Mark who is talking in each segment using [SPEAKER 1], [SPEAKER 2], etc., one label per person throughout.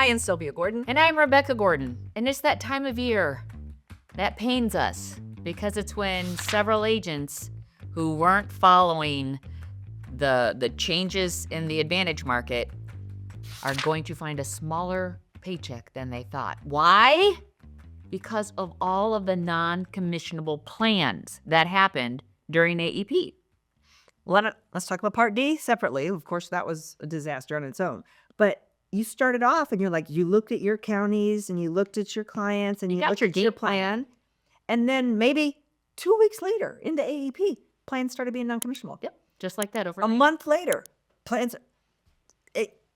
[SPEAKER 1] I am Sylvia Gordon.
[SPEAKER 2] And I'm Rebecca Gordon. And it's that time of year that pains us because it's when several agents who weren't following the changes in the Advantage market are going to find a smaller paycheck than they thought. Why? Because of all of the non-commissionable plans that happened during AEP.
[SPEAKER 1] Let's talk about Part D separately. Of course, that was a disaster on its own. But you started off and you're like, you looked at your counties and you looked at your clients and you
[SPEAKER 2] got
[SPEAKER 1] looked
[SPEAKER 2] your
[SPEAKER 1] at your
[SPEAKER 2] game
[SPEAKER 1] plan. And then maybe 2 weeks later into AEP, plans started being non-commissionable.
[SPEAKER 2] Yep, just like that
[SPEAKER 1] A
[SPEAKER 2] overnight.
[SPEAKER 1] month later, plans,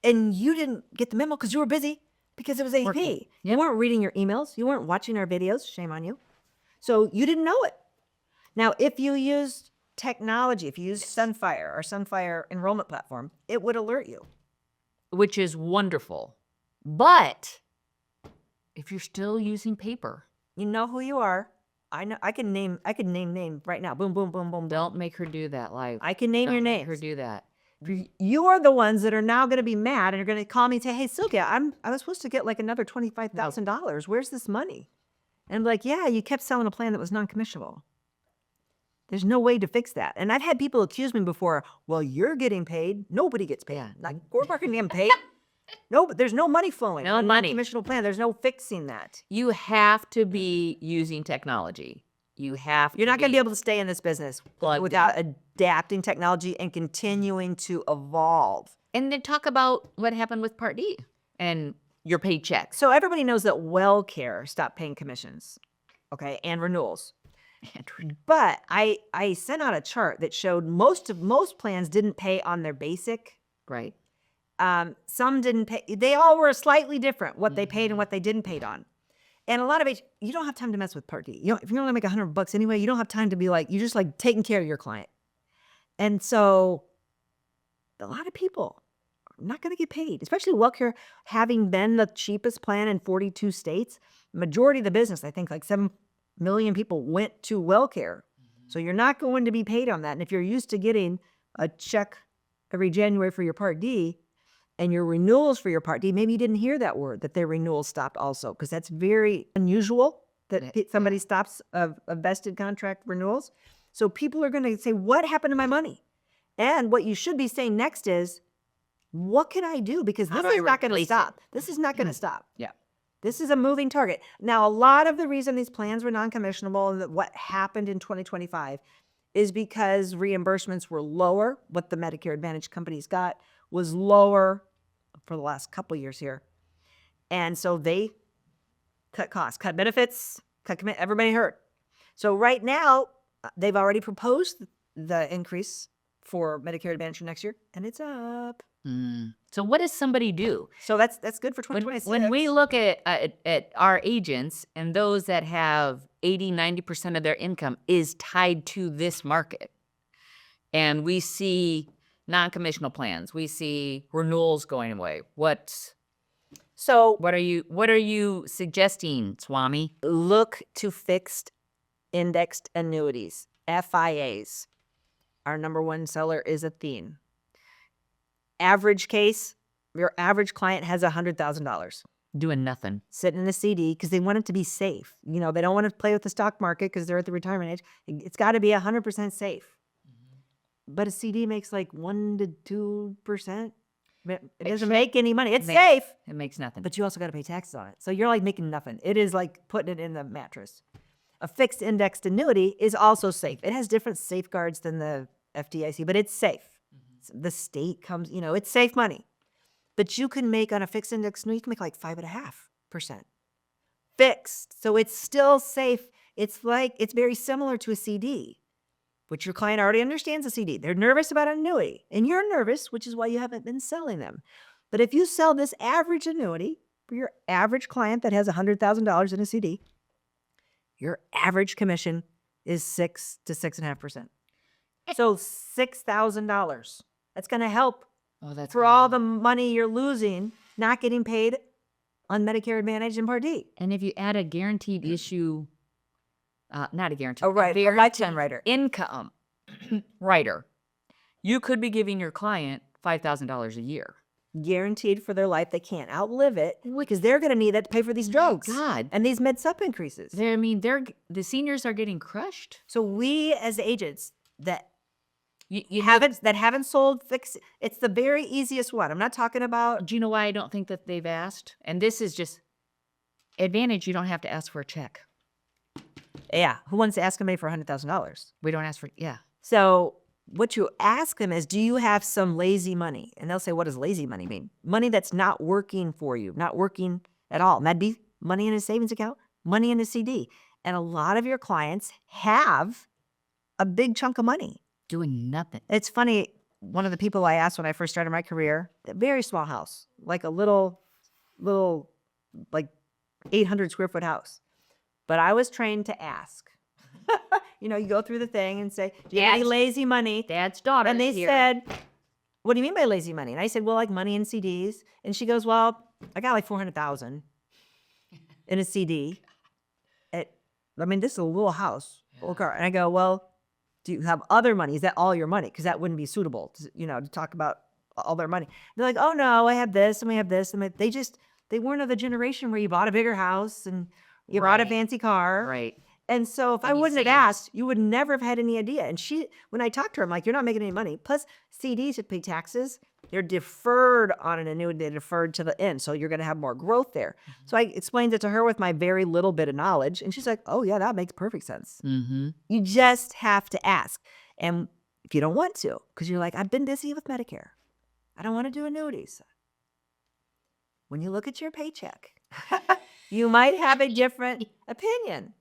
[SPEAKER 1] and you didn't get the memo because you were busy because it was AEP.
[SPEAKER 2] Working.
[SPEAKER 1] You weren't reading your emails. You weren't watching our videos. Shame on you. So you didn't know it. Now, if you used technology, if you used Sunfire, our Sunfire enrollment platform, it would alert you.
[SPEAKER 2] Which is wonderful. But if you're still using paper,
[SPEAKER 1] You know who you are. I know. I can name names right now. Boom, boom, boom, boom, boom.
[SPEAKER 2] don't make her do that live.
[SPEAKER 1] I can name your
[SPEAKER 2] Don't make her
[SPEAKER 1] names.
[SPEAKER 2] do that.
[SPEAKER 1] You are the ones that are now going to be mad and are going to call me and say, "Hey, Sylvia, I was supposed to get like another $25,000. Where's this money?" And I'm like, "Yeah, you kept selling a plan that was non-commissionable. There's no way to fix that." And I've had people accuse me before. Well, you're getting paid. Nobody gets paid.
[SPEAKER 2] Yeah.
[SPEAKER 1] Like Gordon Parker getting paid. No, but there's no money flowing.
[SPEAKER 2] No
[SPEAKER 1] in a
[SPEAKER 2] money.
[SPEAKER 1] Non-commissionable plan. There's no fixing that.
[SPEAKER 2] You have to be using technology. You have to
[SPEAKER 1] You're not going to be able to stay in this business
[SPEAKER 2] Plugged
[SPEAKER 1] without adapting technology and continuing to evolve.
[SPEAKER 2] And then talk about what happened with Part D and your paychecks.
[SPEAKER 1] So everybody knows that WellCare stopped paying commissions, okay, and renewals. But I sent out a chart that showed most plans didn't pay on their basic.
[SPEAKER 2] Right.
[SPEAKER 1] Some didn't pay. They all were slightly different, what they paid and what they didn't pay on. And a lot of you don't have time to mess with Part D. If you're going to make $100 anyway, you don't have time to be like, you're just like taking care of your client. And so a lot of people are not going to get paid, especially WellCare having been the cheapest plan in 42 states. Majority of the business, I think like 7 million people went to WellCare. So you're not going to be paid on that. And if you're used to getting a check every January for your Part D and your renewals for your Part D, maybe you didn't hear that word, that their renewals stopped also, because that's very unusual that somebody stops a vested contract renewals. So people are going to say, what happened to my money? And what you should be saying next is, what can I do? Because this is not going to stop. This is not going to stop.
[SPEAKER 2] Yeah.
[SPEAKER 1] This is a moving target. Now, a lot of the reason these plans were non-commissionable and that what happened in 2025 is because reimbursements were lower. What the Medicare Advantage companies got was lower for the last couple years here. And so they cut costs, cut benefits, everybody hurt. So right now, they've already proposed the increase for Medicare Advantage for next year, and it's up.
[SPEAKER 2] So what does somebody do?
[SPEAKER 1] So that's good for 2026.
[SPEAKER 2] When we look at our agents and those that have 80-90% of their income is tied to this market, and we see non-commissional plans, we see renewals going away. What are you suggesting, Swami?
[SPEAKER 1] Look to fixed indexed annuities, FIAs. Our number one seller is Athene. Average case, your average client has $100,000
[SPEAKER 2] Doing nothing.
[SPEAKER 1] sitting in a CD because they want it to be safe. They don't want to play with the stock market because they're at the retirement age. It's got to be 100% safe. But a CD makes like 1 to 2%. It doesn't make any money. It's safe,
[SPEAKER 2] It makes nothing.
[SPEAKER 1] but you also got to pay taxes on it. So you're like making nothing. It is like putting it in the mattress. A fixed indexed annuity is also safe. It has different safeguards than the FDIC, but it's safe. The state comes, it's safe money. But you can make on a fixed index annuity, you can make like 5.5%. Fixed. So it's still safe. It's very similar to a CD, which your client already understands a CD. They're nervous about an annuity, and you're nervous, which is why you haven't been selling them. But if you sell this average annuity for your average client that has $100,000 in a CD, your average commission is 6 to 6.5%. So $6,000. That's going to help for all the money you're losing, not getting paid on Medicare Advantage and Part D.
[SPEAKER 2] And if you add a guaranteed issue, not a guaranteed,
[SPEAKER 1] Oh, right. A lifetime rider.
[SPEAKER 2] Income rider, you could be giving your client $5,000 a year.
[SPEAKER 1] guaranteed for their life. They can't outlive it because they're going to need that to pay for these drugs
[SPEAKER 2] God.
[SPEAKER 1] and these med sup increases.
[SPEAKER 2] The seniors are getting crushed.
[SPEAKER 1] So we as agents that
[SPEAKER 2] You
[SPEAKER 1] haven't sold fix, it's the very easiest one. I'm not talking about.
[SPEAKER 2] Do you know why I don't think that they've asked? And this is just Advantage. You don't have to ask for a check.
[SPEAKER 1] Yeah, who wants to ask somebody for $100,000?
[SPEAKER 2] We don't ask for, yeah.
[SPEAKER 1] So what you ask them is, do you have some lazy money? And they'll say, what does lazy money mean? Money that's not working for you, not working at all. And that'd be money in a savings account, money in a CD. And a lot of your clients have a big chunk of money.
[SPEAKER 2] Doing nothing.
[SPEAKER 1] It's funny, one of the people I asked when I first started my career, a very small house, like a little, like 800 square foot house. But I was trained to ask. You go through the thing and say, do you have any lazy money?
[SPEAKER 2] Dad's daughter.
[SPEAKER 1] And they said, what do you mean by lazy money? And I said, well, like money in CDs. And she goes, well, I got like 400,000 in a CD. This is a little house, little car. And I go, well, do you have other money? Is that all your money? Because that wouldn't be suitable, to talk about all their money. They're like, oh no, I have this and we have this. And they weren't of the generation where you bought a bigger house and you bought a fancy car.
[SPEAKER 2] Right.
[SPEAKER 1] And so if I wouldn't have asked, you would never have had any idea. And when I talked to her, I'm like, you're not making any money. Plus CDs, you pay taxes. They're deferred on an annuity. They're deferred to the end. So you're going to have more growth there. Mm-hmm. So I explained it to her with my very little bit of knowledge. And she's like, oh yeah, that makes perfect sense.
[SPEAKER 2] Mm-hmm.
[SPEAKER 1] You just have to ask. And if you don't want to, because you're like, I've been busy with Medicare. I don't want to do annuities. When you look at your paycheck, you might have a different opinion.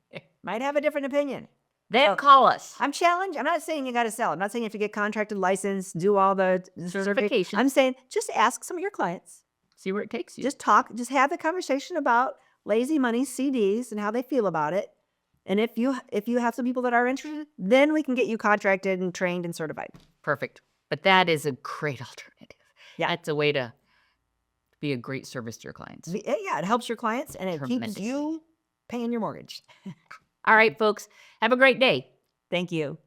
[SPEAKER 2] Then call us.
[SPEAKER 1] I'm challenged. I'm not saying you got to sell. I'm not saying you have to get contracted, licensed, do all the
[SPEAKER 2] certifications.
[SPEAKER 1] I'm saying just ask some of your clients.
[SPEAKER 2] See where it takes you.
[SPEAKER 1] Just have the conversation about lazy money, CDs, and how they feel about it. And if you have some people that are interested, then we can get you contracted and trained and certified.
[SPEAKER 2] Perfect. But that is a great alternative.
[SPEAKER 1] Yeah.
[SPEAKER 2] That's a way to be a great service to your clients.
[SPEAKER 1] Yeah, it helps your clients and it keeps you paying your mortgage.
[SPEAKER 2] All right, folks. Have a great day.
[SPEAKER 1] Thank you.